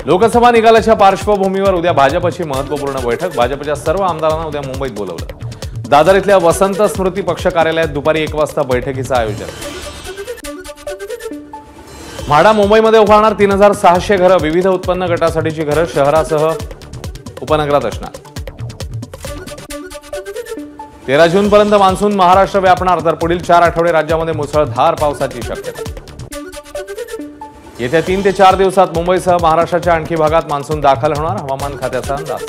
लोकसभा निकालाच्या पार्श्वभूमीवर उद्या भाजपची महत्त्वपूर्ण बैठक। भाजपच्या सर्व आमदारांना उद्या मुंबईत बोलावलं। दादर इथल्या वसंत स्मृती पक्ष कार्यालयात दुपारी 1 वाजता बैठकीचं आयोजन। म्हाडा मुंबईमध्ये उभारणार 3600 घरं, विविध उत्पन्न गटासाठीची घरं शहरासह उपनगरात असणार। 13 जूनपर्यंत मान्सून महाराष्ट्र व्यापणार, तर पुढील 4 आठवडे राज्यामध्ये मुसळधार पावसाची शक्यता। येत्या 3 ते 4 दिवसात मुंबईसह महाराष्ट्राच्या आणखी भागात मान्सून दाखल होणार, हवामान खात्याचा अंदाज।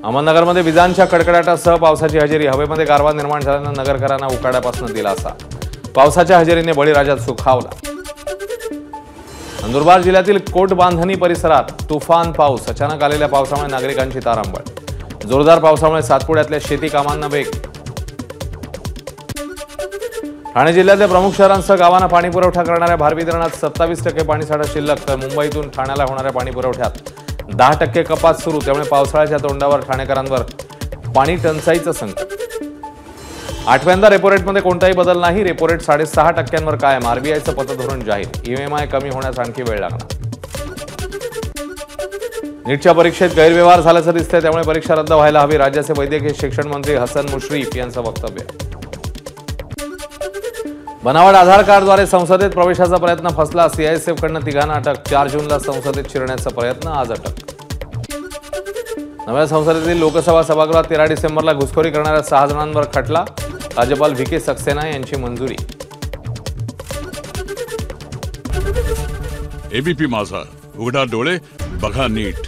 अहमदनगरमध्ये विजांच्या कडकडाटासह पावसाची हजेरी, हवेमध्ये गारवा निर्माण झाल्यानं नगरकरांना उकाड्यापासून दिलासा। पावसाच्या हजेरीने बळीराजा सुखावला। नंदुरबार जिल्ह्यातील कोट बांधणी परिसरात तुफान पाऊस, अचानक आलेल्या पावसामुळे नागरिकांची तारांबळ। जोरदार पावसामुळे सातपुड्यातल्या शेती कामांना वेग। ठाणे जिल्ह्यातल्या प्रमुख शहरांसह गावांना पाणी पुरवठा करणाऱ्या भारवी धरणात 27% पाणीसाठा शिल्लक, तर मुंबईतून ठाण्याला होणाऱ्या पाणी पुरवठ्यात 10% कपात सुरू। त्यामुळे पावसाळ्याच्या तोंडावर ठाणेकरांवर पाणी टंचाईचं संकट। 8व्यांदा रेपो रेटमध्ये कोणताही बदल नाही, रेपो रेट 6.5% कायम। आरबीआयचं पतधोरण जाहीर, ईएमआय कमी होण्यास आणखी वेळ लागणार। नीटच्या परीक्षेत गैरव्यवहार झाल्याचं दिसतंय, त्यामुळे परीक्षा रद्द व्हायला हवी, राज्याचे वैद्यकीय शिक्षण मंत्री हसन मुश्रीफ यांचं वक्तव्य। बनावट आधार कार्डद्वारे संसदेत प्रवेशाचा प्रयत्न फसला, सीआयएसएफ कडनं 3घांना अटक। 4 जूनला संसदेत शिरण्याचा प्रयत्न, आज अटक। नव्या संसदेतील लोकसभा सभागृहात 13 डिसेंबरला घुसखोरी करणाऱ्या 6 जणांवर खटला, राज्यपाल व्ही के सक्सेना यांची मंजुरी। एबीपी माझा, उघडा डोळे बघा नीट।